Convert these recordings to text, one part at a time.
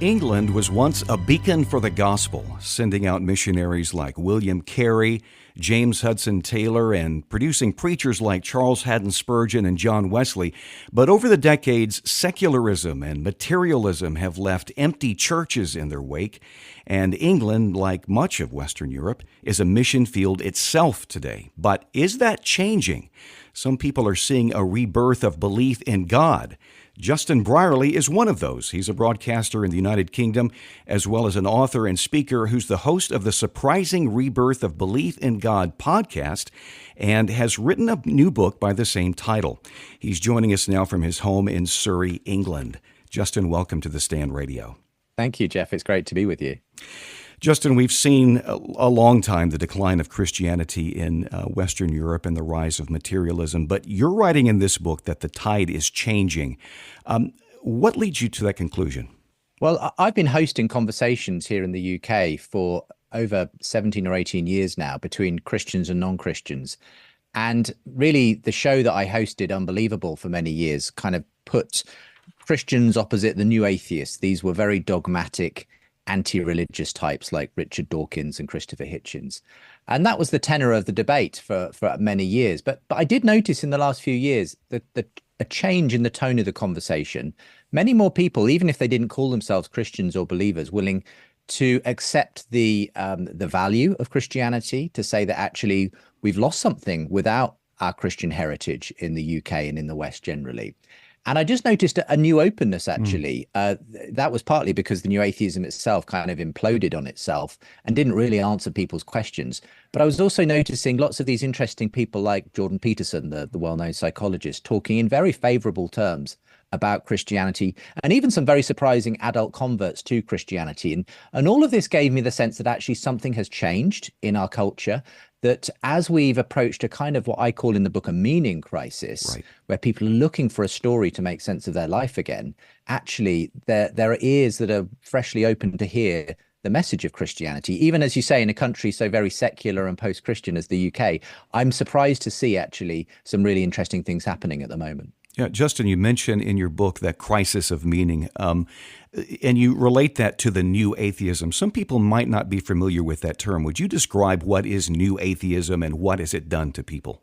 England was once a beacon for the gospel, sending out missionaries like William Carey, James Hudson Taylor, and producing preachers like Charles Haddon Spurgeon and John Wesley. But over the decades, secularism and materialism have left empty churches in their wake, and England, like much of Western Europe, is a mission field itself today. But is that changing? Some people are seeing a rebirth of belief in God. Justin Brierly is one of those. He's a broadcaster in the United Kingdom, as well as an author and speaker who's the host of the Surprising Rebirth of Belief in God podcast and has written a new book by the same title. He's joining us now from his home in Surrey, England. Justin, welcome to The Stand Radio. Thank you, Jeff. It's great to be with you. Justin, we've seen a long time the decline of Christianity in Western Europe and the rise of materialism, but you're writing in this book that the tide is changing. What leads you to that conclusion? Well, I've been hosting conversations here in the UK for over 17 or 18 years now between Christians and non-Christians. And really, the show that I hosted, Unbelievable, for many years, kind of put Christians opposite the new atheists. These were very dogmatic, anti-religious types like Richard Dawkins and Christopher Hitchens. And that was the tenor of the debate for many years. But I did notice in the last few years that a change in the tone of the conversation. Many more people, even if they didn't call themselves Christians or believers, willing to accept the value of Christianity, to say that actually we've lost something without our Christian heritage in the UK and in the West generally. And I just noticed a new openness, actually. That was partly because the new atheism itself kind of imploded on itself and didn't really answer people's questions. But I was also noticing lots of these interesting people like Jordan Peterson, the well-known psychologist, talking in very favorable terms about Christianity, and even some very surprising adult converts to Christianity. And all of this gave me the sense that actually something has changed in our culture, that as we've approached a kind of what I call in the book a meaning crisis, right, where people are looking for a story to make sense of their life again, actually there are ears that are freshly open to hear the message of Christianity. Even as you say, in a country so very secular and post-Christian as the UK, I'm surprised to see actually some really interesting things happening at the moment. Yeah, Justin, you mentioned in your book that crisis of meaning, and you relate that to the new atheism. Some people might not be familiar with that term. Would you describe what is new atheism and what has it done to people?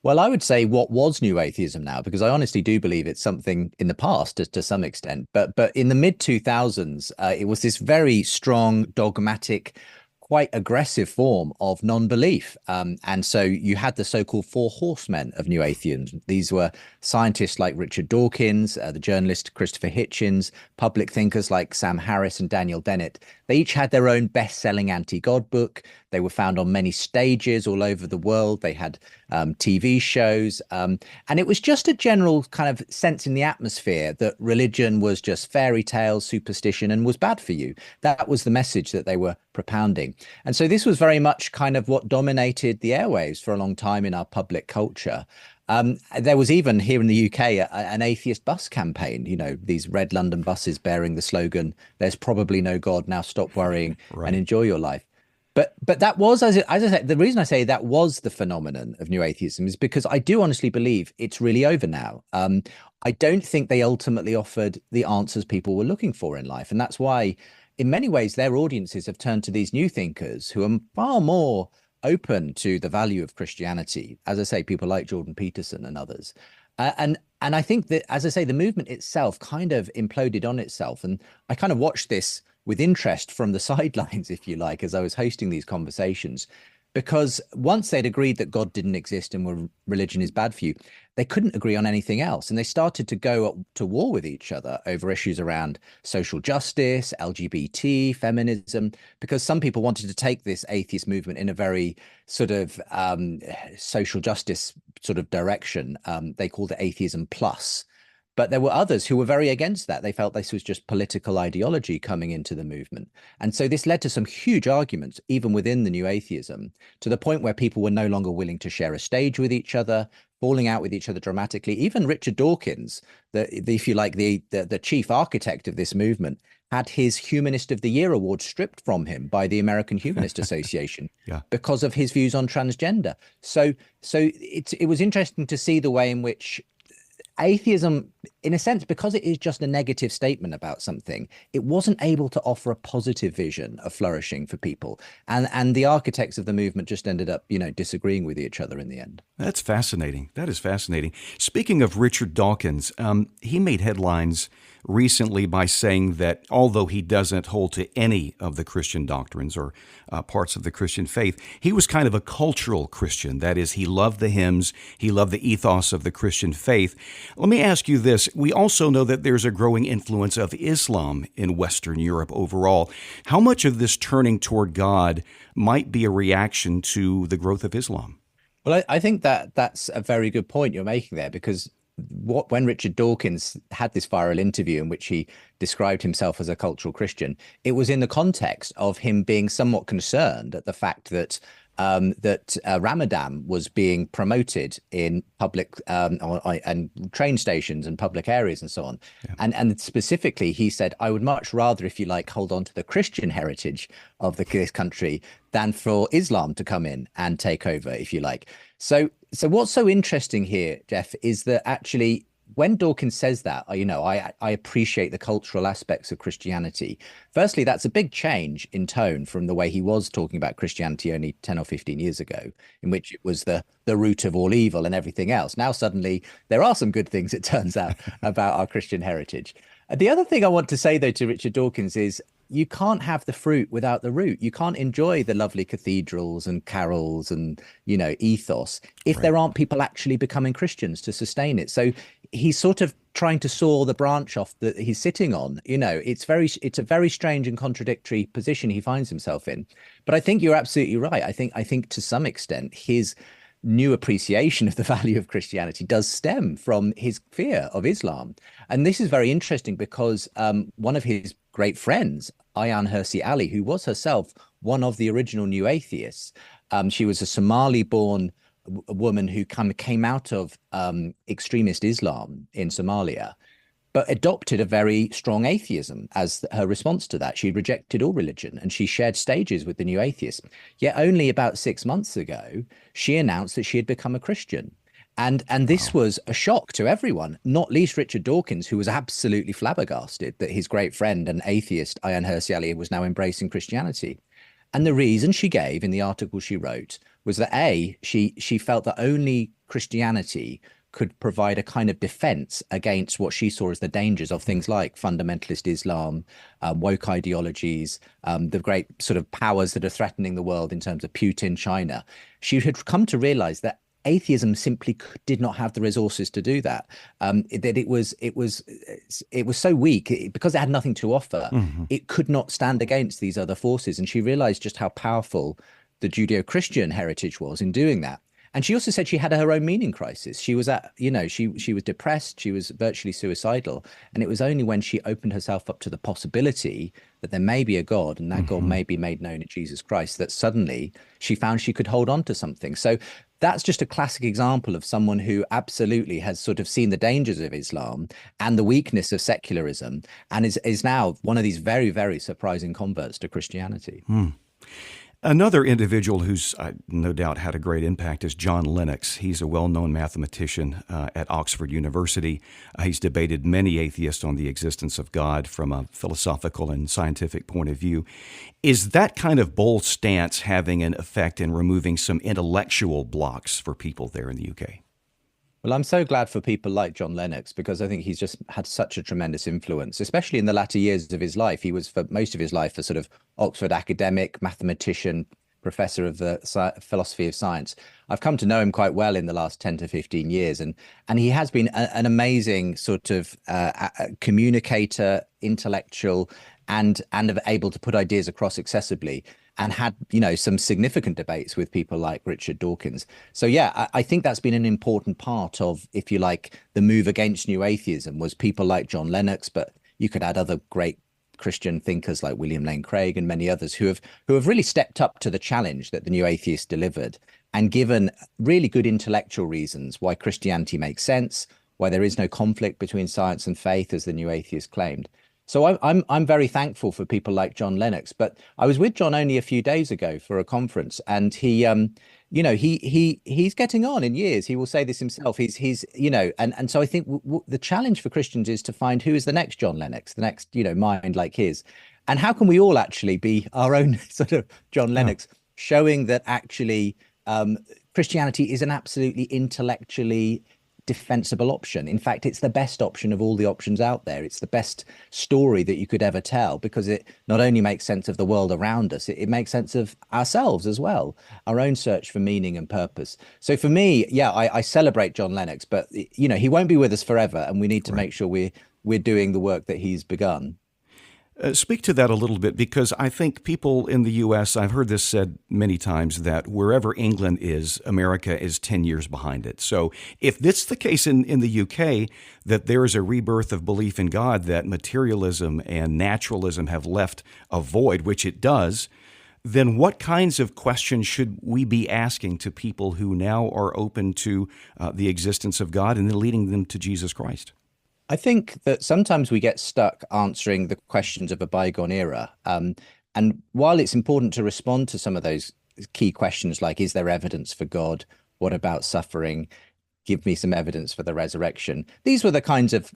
Well, I would say what was new atheism now, because I honestly do believe it's something in the past to some extent. But in the mid-2000s, it was this very strong, dogmatic, quite aggressive form of non-belief. And so you had the so-called four horsemen of new atheism. These were scientists like Richard Dawkins, the journalist Christopher Hitchens, public thinkers like Sam Harris and Daniel Dennett. They each had their own best-selling anti-God book. They were found on many stages all over the world. They had TV shows. And it was just a general kind of sense in the atmosphere that religion was just fairy tales, superstition, and was bad for you. That was the message that they were propounding. And so this was very much kind of what dominated the airwaves for a long time in our public culture. There was even here in the UK an atheist bus campaign, you know, these red London buses bearing the slogan, "There's probably no God, now stop worrying right, and enjoy your life." But that was, as I said, the reason I say that was the phenomenon of new atheism is because I do honestly believe it's really over now. I don't think they ultimately offered the answers people were looking for in life. And that's why, in many ways, their audiences have turned to these new thinkers who are far more open to the value of Christianity. As I say, people like Jordan Peterson and others. And I think that, as I say, the movement itself kind of imploded on itself. And I kind of watched this with interest from the sidelines, if you like, as I was hosting these conversations, because once they'd agreed that God didn't exist and religion is bad for you, they couldn't agree on anything else. And they started to go to war with each other over issues around social justice, LGBT, feminism, because some people wanted to take this atheist movement in a very sort of social justice sort of direction. They called it atheism plus. But there were others who were very against that. They felt this was just political ideology coming into the movement. And so this led to some huge arguments, even within the new atheism, to the point where people were no longer willing to share a stage with each other, falling out with each other dramatically. Even Richard Dawkins, if you like, the chief architect of this movement, had his Humanist of the Year award stripped from him by the American Humanist Association because of his views on transgender. So it was interesting to see the way in which atheism, in a sense, because it is just a negative statement about something, it wasn't able to offer a positive vision of flourishing for people. And the architects of the movement just ended up, disagreeing with each other in the end. That's fascinating. That is fascinating. Speaking of Richard Dawkins, he made headlines recently by saying that although he doesn't hold to any of the Christian doctrines or parts of the Christian faith, he was kind of a cultural Christian. That is, he loved the hymns, he loved the ethos of the Christian faith. Let me ask you this. We also know that there's a growing influence of Islam in Western Europe overall. How much of this turning toward God might be a reaction to the growth of Islam? Well, I think that that's a very good point you're making there, because when Richard Dawkins had this viral interview in which he described himself as a cultural Christian, it was in the context of him being somewhat concerned at the fact that Ramadan was being promoted in public and train stations and public areas and so on. Yeah. And specifically, he said, I would much rather, if you like, hold on to the Christian heritage of this country than for Islam to come in and take over, if you like. So what's so interesting here, Jeff, is that actually when Dawkins says that, I appreciate the cultural aspects of Christianity. Firstly, that's a big change in tone from the way he was talking about Christianity only 10 or 15 years ago, in which it was the root of all evil and everything else. Now, suddenly, there are some good things, it turns out, about our Christian heritage. The other thing I want to say, though, to Richard Dawkins is you can't have the fruit without the root. You can't enjoy the lovely cathedrals and carols and, ethos if there aren't people actually becoming Christians to sustain it. So he's sort of trying to saw the branch off that he's sitting on. It's a very strange and contradictory position he finds himself in. But I think you're absolutely right. I think to some extent his new appreciation of the value of Christianity does stem from his fear of Islam. And this is very interesting because one of his great friends, Ayaan Hirsi Ali, who was herself one of the original New Atheists, she was a Somali-born woman who kind of came out of extremist Islam in Somalia, but adopted a very strong atheism as her response to that. She rejected all religion and she shared stages with the New Atheists. Yet only about 6 months ago, she announced that she had become a Christian. And this was a shock to everyone, not least Richard Dawkins, who was absolutely flabbergasted that his great friend and atheist Ayaan Hirsi Ali was now embracing Christianity. And the reason she gave in the article she wrote was that she felt that only Christianity could provide a kind of defense against what she saw as the dangers of things like fundamentalist Islam, woke ideologies, the great sort of powers that are threatening the world in terms of Putin, China. She had come to realize that atheism simply did not have the resources to do that. That it was so weak because it had nothing to offer. Mm-hmm. It could not stand against these other forces, and she realized just how powerful the Judeo-Christian heritage was in doing that. And she also said she had her own meaning crisis. She was she was depressed. She was virtually suicidal. And it was only when she opened herself up to the possibility that there may be a God and that mm-hmm. God may be made known in Jesus Christ that suddenly she found she could hold on to something. So that's just a classic example of someone who absolutely has sort of seen the dangers of Islam and the weakness of secularism and is now one of these very, very surprising converts to Christianity. Mm. Another individual who's no doubt had a great impact is John Lennox. He's a well-known mathematician at Oxford University. He's debated many atheists on the existence of God from a philosophical and scientific point of view. Is that kind of bold stance having an effect in removing some intellectual blocks for people there in the UK? Well, I'm so glad for people like John Lennox because I think he's just had such a tremendous influence, especially in the latter years of his life. He was for most of his life a sort of Oxford academic, mathematician, professor of the philosophy of science. I've come to know him quite well in the last 10 to 15 years, and he has been an amazing sort of communicator, intellectual, and able to put ideas across accessibly, and had, some significant debates with people like Richard Dawkins. So, yeah, I think that's been an important part of, if you like, the move against New Atheism was people like John Lennox, but you could add other great Christian thinkers like William Lane Craig and many others who have really stepped up to the challenge that the New Atheists delivered and given really good intellectual reasons why Christianity makes sense, why there is no conflict between science and faith, as the New Atheists claimed. So I'm very thankful for people like John Lennox. But I was with John only a few days ago for a conference, and he he's getting on in years. He will say this himself. He's and so I think the challenge for Christians is to find who is the next John Lennox, the next mind like his, and how can we all actually be our own sort of John Lennox, showing that actually Christianity is an absolutely intellectually defensible option. In fact, it's the best option of all the options out there. It's the best story that you could ever tell, because it not only makes sense of the world around us, it makes sense of ourselves as well, our own search for meaning and purpose. So for me, I celebrate John Lennox, but he won't be with us forever, and we need to make sure we're doing the work that he's begun. Speak to that a little bit, because I think people in the U.S., I've heard this said many times, that wherever England is, America is 10 years behind it. So if it's the case in the U.K., that there is a rebirth of belief in God, that materialism and naturalism have left a void, which it does, then what kinds of questions should we be asking to people who now are open to the existence of God and then leading them to Jesus Christ? I think that sometimes we get stuck answering the questions of a bygone era. And while it's important to respond to some of those key questions, like, is there evidence for God? What about suffering? Give me some evidence for the resurrection. These were the kinds of,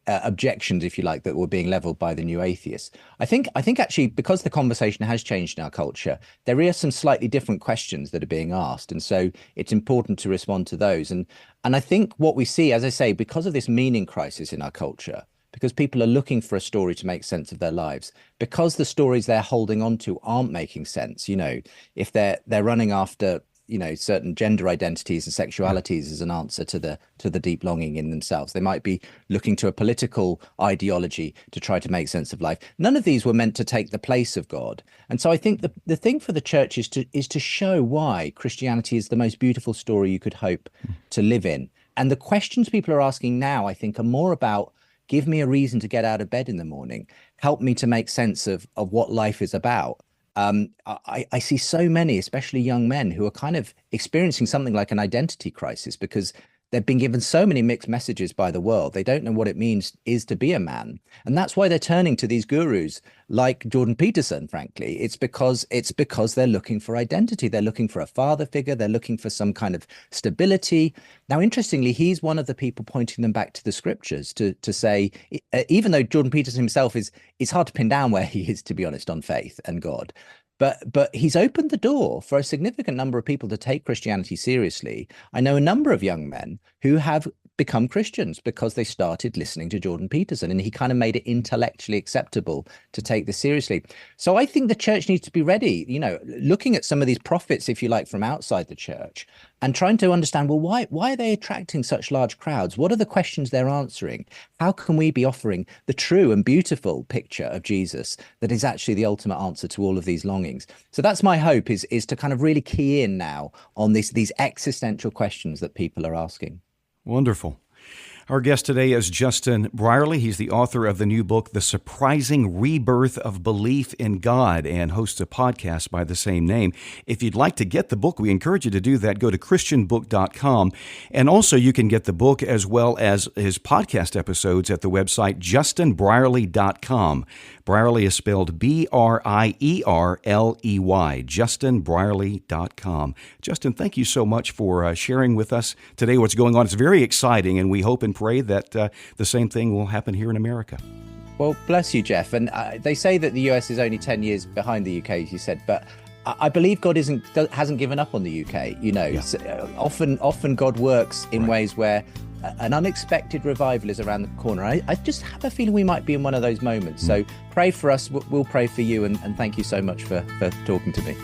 objections, if you like, that were being leveled by the new atheists. I think actually, because the conversation has changed in our culture, there are some slightly different questions that are being asked. And so it's important to respond to those. And I think what we see, as I say, because of this meaning crisis in our culture, because people are looking for a story to make sense of their lives, because the stories they're holding on to aren't making sense, if they're running after certain gender identities and sexualities as an answer to the deep longing in themselves. They might be looking to a political ideology to try to make sense of life. None of these were meant to take the place of God. And so I think the thing for the church is to show why Christianity is the most beautiful story you could hope to live in. And the questions people are asking now, I think, are more about, give me a reason to get out of bed in the morning. Help me to make sense of what life is about. I see so many, especially young men, who are kind of experiencing something like an identity crisis, because they've been given so many mixed messages by the world. They don't know what it means is to be a man. And that's why they're turning to these gurus like Jordan Peterson, frankly. It's because they're looking for identity. They're looking for a father figure. They're looking for some kind of stability. Now, interestingly, he's one of the people pointing them back to the scriptures to say, even though Jordan Peterson himself it's hard to pin down where he is, to be honest, on faith and God. But he's opened the door for a significant number of people to take Christianity seriously. I know a number of young men who have become Christians because they started listening to Jordan Peterson, and he kind of made it intellectually acceptable to take this seriously. So I think the church needs to be ready, looking at some of these prophets, if you like, from outside the church, and trying to understand, well, why are they attracting such large crowds? What are the questions they're answering? How can we be offering the true and beautiful picture of Jesus that is actually the ultimate answer to all of these longings? So that's my hope, is to kind of really key in now on these existential questions that people are asking. Wonderful. Our guest today is Justin Brierly. He's the author of the new book, The Surprising Rebirth of Belief in God, and hosts a podcast by the same name. If you'd like to get the book, we encourage you to do that. Go to christianbook.com. And also you can get the book as well as his podcast episodes at the website justinbrierly.com. Brierly is spelled Brierley, justinbrierly.com. Justin, thank you so much for sharing with us today what's going on. It's very exciting, and we hope and pray that the same thing will happen here in America. Well, bless you, Jeff. And they say that the US is only 10 years behind the UK, as you said, but I believe God hasn't given up on the UK. Often God works in ways where an unexpected revival is around the corner. I just have a feeling we might be in one of those moments. So pray for us. We'll pray for you. And thank you so much for talking to me.